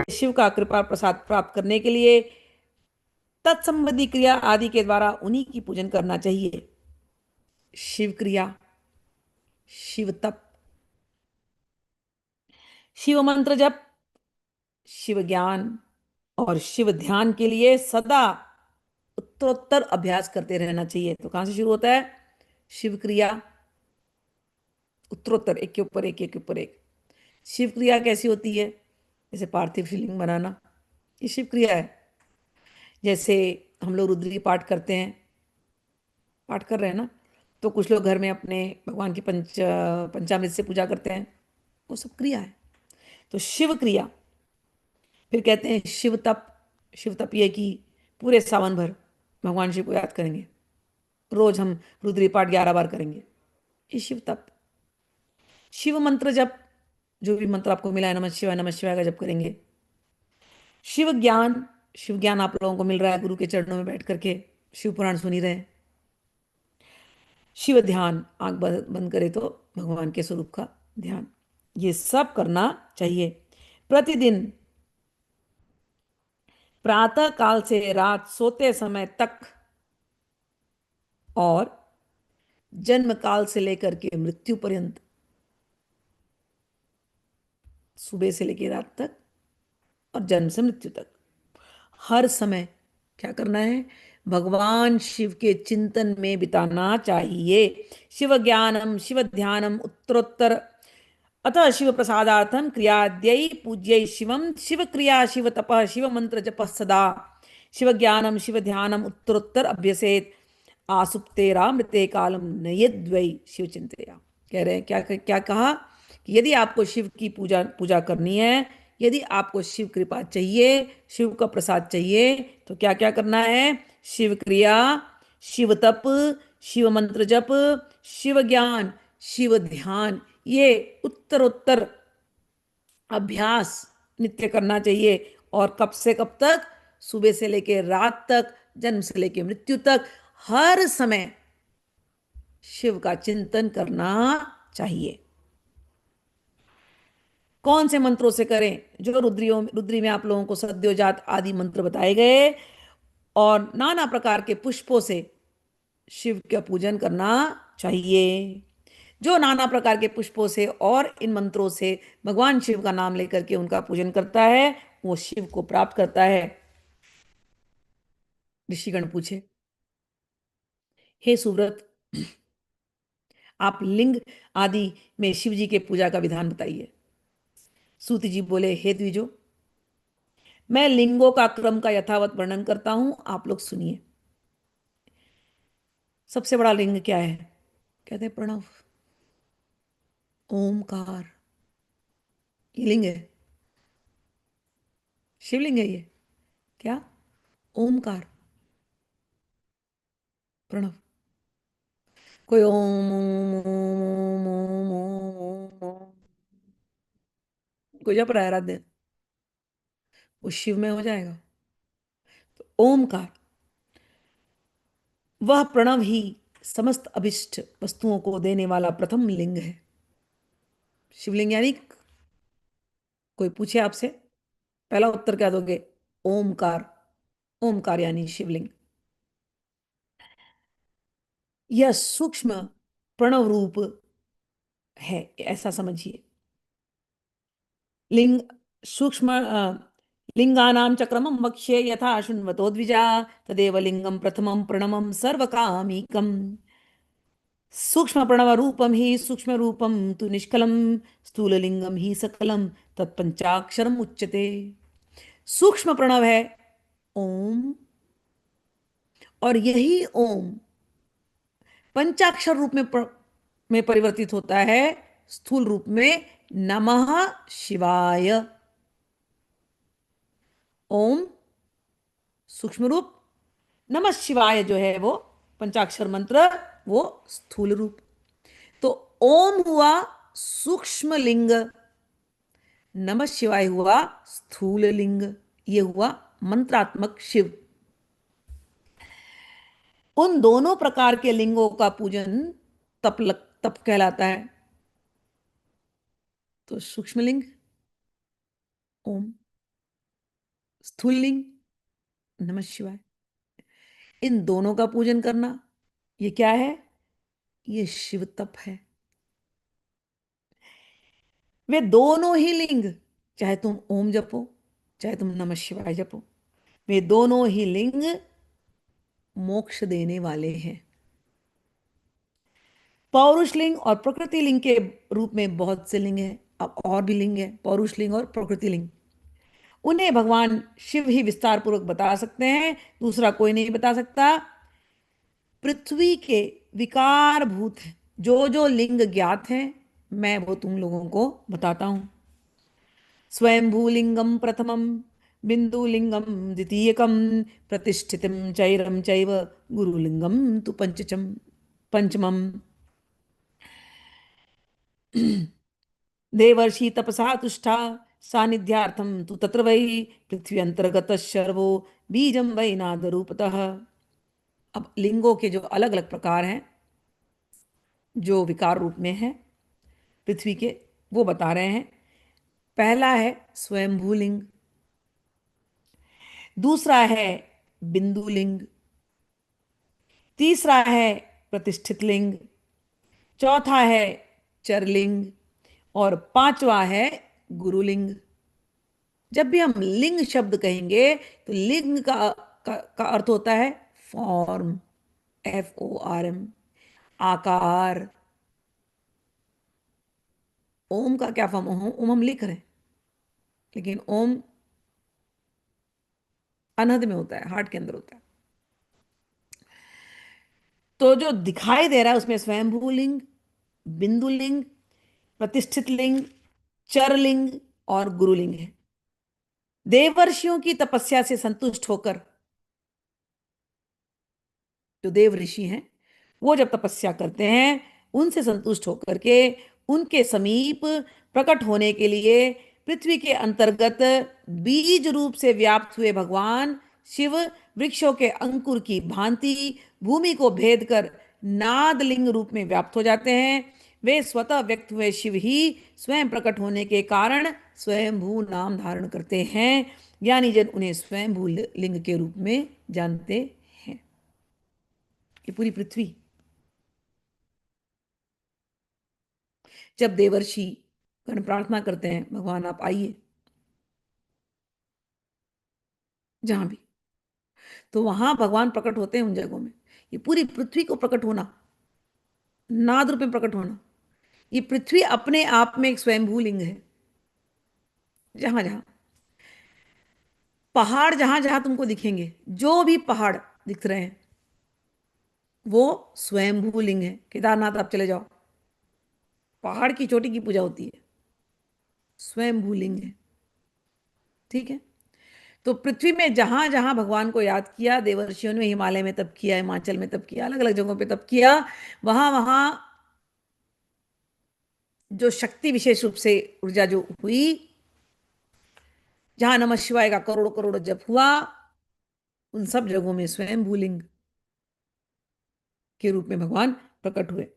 शिव का कृपा प्रसाद प्राप्त करने के लिए तत्संबंधी क्रिया आदि के द्वारा उन्हीं की पूजन करना चाहिए। शिव क्रिया, शिव तप, शिव मंत्र जप, शिव ज्ञान और शिव ध्यान के लिए सदा उत्तरोत्तर अभ्यास करते रहना चाहिए। तो कहां से शुरू होता है? शिव क्रिया, उत्तरोत्तर, एक के ऊपर एक, एक के ऊपर एक। शिव क्रिया कैसी होती है? जैसे पार्थिव शिवलिंग बनाना, ये शिव क्रिया है। जैसे हम लोग रुद्री पाठ करते हैं, पाठ कर रहे हैं ना, तो कुछ लोग घर में अपने भगवान की पंचामृत से पूजा करते हैं, वो सब क्रिया है। तो शिव क्रिया। फिर कहते हैं शिव तप। शिव तप ये कि पूरे सावन भर भगवान शिव को याद करेंगे, रोज हम रुद्री पाठ 11 बार करेंगे, ये शिव तप। शिव मंत्र जप, जो भी मंत्र आपको मिला है, नमः शिवाय का जप करेंगे। शिव ज्ञान, शिव ज्ञान आप लोगों को मिल रहा है गुरु के चरणों में बैठ करके, शिव पुराण सुनी रहे। शिव ध्यान, आंख बंद करे तो भगवान के स्वरूप का ध्यान, ये सब करना चाहिए प्रतिदिन। प्रातः काल से रात सोते समय तक और जन्म काल से लेकर के मृत्यु पर्यंत, सुबह से लेकर रात तक और जन्म से मृत्यु तक, हर समय क्या करना है? भगवान शिव के चिंतन में बिताना चाहिए। शिव ज्ञानम शिव ध्यानम उत्तरोत्तर, अतः शिव प्रसादार्थम क्रियाद्यै पूज्यै शिवम शिव क्रिया शिव तपः शिव मंत्र जपः सदा शिव ज्ञानम शिव ध्यानम उत्तरोत्तर अभ्यसेत आसुप्तेरा मृते कालम नयद्वै शिव चिंतया। कह रहे हैं, क्या क्या कहा कि यदि आपको शिव की पूजा पूजा करनी है, यदि आपको शिव कृपा चाहिए, शिव का प्रसाद चाहिए, तो क्या क्या करना है? शिव क्रिया, शिव तप, शिव मंत्र जप, शिव ज्ञान, शिव ध्यान, ये उत्तरोत्तर अभ्यास नित्य करना चाहिए। और कब से कब तक? सुबह से लेकर रात तक, जन्म से लेकर मृत्यु तक, हर समय शिव का चिंतन करना चाहिए। कौन से मंत्रों से करें? जो रुद्री में आप लोगों को सद्योजात आदि मंत्र बताए गए, और नाना प्रकार के पुष्पों से शिव का पूजन करना चाहिए। जो नाना प्रकार के पुष्पों से और इन मंत्रों से भगवान शिव का नाम लेकर के उनका पूजन करता है, वो शिव को प्राप्त करता है। ऋषिगण पूछे, हे सुव्रत, आप लिंग आदि में शिव जी के पूजा का विधान बताइए। सूत जी बोले, हे द्विजो, मैं लिंगों का क्रम का यथावत वर्णन करता हूं, आप लोग सुनिए। सबसे बड़ा लिंग क्या है? कहते हैं प्रणव, ओमकार, ये लिंग है, शिवलिंग है ये। क्या? ओमकार, प्रणव। कोई ओम ओम ओम ओम ओम ओम ओम, कोई जप रहा है रात दिन, वो शिव में हो जाएगा। तो ओमकार, वह प्रणव ही समस्त अभिष्ट वस्तुओं को देने वाला प्रथम लिंग है। शिवलिंग यानी, कोई पूछे आपसे, पहला उत्तर क्या दोगे? ओमकार। ओमकार यानी शिवलिंग। यह सूक्ष्म प्रणव रूप है, ऐसा समझिए। लिंग सूक्ष्म लिंगानां चक्रमं वक्ष्ये यथा शृण्वतो द्विजा, तदेव लिंगम प्रथमं प्रणवं सर्वकामिकम्। सूक्ष्म प्रणव रूपम ही सूक्ष्म रूपम तु निष्कलम, स्थूल लिंगम ही सकलम, तत्पंचाक्षरम उच्यते। सूक्ष्म प्रणव है ओम, और यही ओम पंचाक्षर रूप में परिवर्तित होता है, स्थूल रूप में नमः शिवाय। ओम सूक्ष्म रूप, नमः शिवाय जो है वो पंचाक्षर मंत्र, वो स्थूल रूप। तो ओम हुआ सूक्ष्म लिंग, नमः शिवाय हुआ स्थूल लिंग, ये हुआ मंत्रात्मक शिव। उन दोनों प्रकार के लिंगों का पूजन तप कहलाता है। तो सूक्ष्म लिंग ओम, स्थूल लिंग नमः शिवाय, इन दोनों का पूजन करना, ये क्या है? ये शिव तप है। वे दोनों ही लिंग, चाहे तुम ओम जपो, चाहे तुम नमः शिवाय जपो, वे दोनों ही लिंग मोक्ष देने वाले हैं। पौरुष लिंग और प्रकृति लिंग के रूप में बहुत से लिंग हैं। अब और भी लिंग है, पौरुष लिंग और प्रकृति लिंग। उन्हें भगवान शिव ही विस्तार पूर्वक बता सकते हैं, दूसरा कोई नहीं बता सकता। पृथ्वी के विकार भूत जो जो लिंग ज्ञात हैं, मैं वो तुम लोगों को बताता हूं। स्वयंभूलिंगम प्रथमम, बिंदुलिंगम द्वितीयकम, प्रतिष्ठितम चैरम चैव, गुरुलिंगम तु पंचमम। देवर्षि तपसा तुष्टा, सानिध्यार्थम तु तत्र वै, पृथ्वी अंतर्गत शर्वो, बीजम वै नाद रूपतः। अब लिंगों के जो अलग अलग प्रकार हैं, जो विकार रूप में है पृथ्वी के, वो बता रहे हैं। पहला है स्वयंभू लिंग, दूसरा है बिंदु लिंग, तीसरा है प्रतिष्ठित लिंग, चौथा है चरलिंग, और पांचवा है गुरुलिंग। जब भी हम लिंग शब्द कहेंगे तो लिंग का अर्थ होता है फॉर्म, FORM, आकार। ओम का क्या फॉर्म? ओम ओम हम लिख रहे हैं, लेकिन ओम अनहद में होता है, हार्ट के अंदर होता है। तो जो दिखाई दे रहा है उसमें स्वयंभू लिंग, बिंदु लिंग, प्रतिष्ठित लिंग, चरलिंग और गुरुलिंग है। देवर्षियों की तपस्या से संतुष्ट होकर, जो देव ऋषि हैं, वो जब तपस्या करते हैं, उनसे संतुष्ट होकर के उनके समीप प्रकट होने के लिए पृथ्वी के अंतर्गत बीज रूप से व्याप्त हुए भगवान शिव वृक्षों के अंकुर की भांति भूमि को भेद कर नादलिंग रूप में व्याप्त हो जाते हैं। वे स्वतः व्यक्त हुए शिव ही स्वयं प्रकट होने के कारण स्वयंभू नाम धारण करते हैं, यानी जन उन्हें स्वयंभू लिंग के रूप में जानते हैं। ये पूरी पृथ्वी, जब देवर्षि गण प्रार्थना करते हैं भगवान आप आइए जहां भी, तो वहां भगवान प्रकट होते हैं उन जगहों में। ये पूरी पृथ्वी को प्रकट होना, नाद रूप में प्रकट होना, ये पृथ्वी अपने आप में एक स्वयंभू लिंग है। जहां जहां पहाड़, जहां जहां तुमको दिखेंगे, जो भी पहाड़ दिख रहे हैं, वो स्वयंभू लिंग है। केदारनाथ आप चले जाओ, पहाड़ की चोटी की पूजा होती है, स्वयंभू लिंग है। ठीक है। तो पृथ्वी में जहां जहां भगवान को याद किया, देवर्षियों ने हिमालय में तप किया, हिमाचल में तप किया, अलग अलग जगहों पे तप किया, वहां वहां जो शक्ति विशेष रूप से ऊर्जा जो हुई, जहां नमः शिवाय का करोड़ करोड़ जप हुआ, उन सब जगहों में स्वयं भूलिंग के रूप में भगवान प्रकट हुए।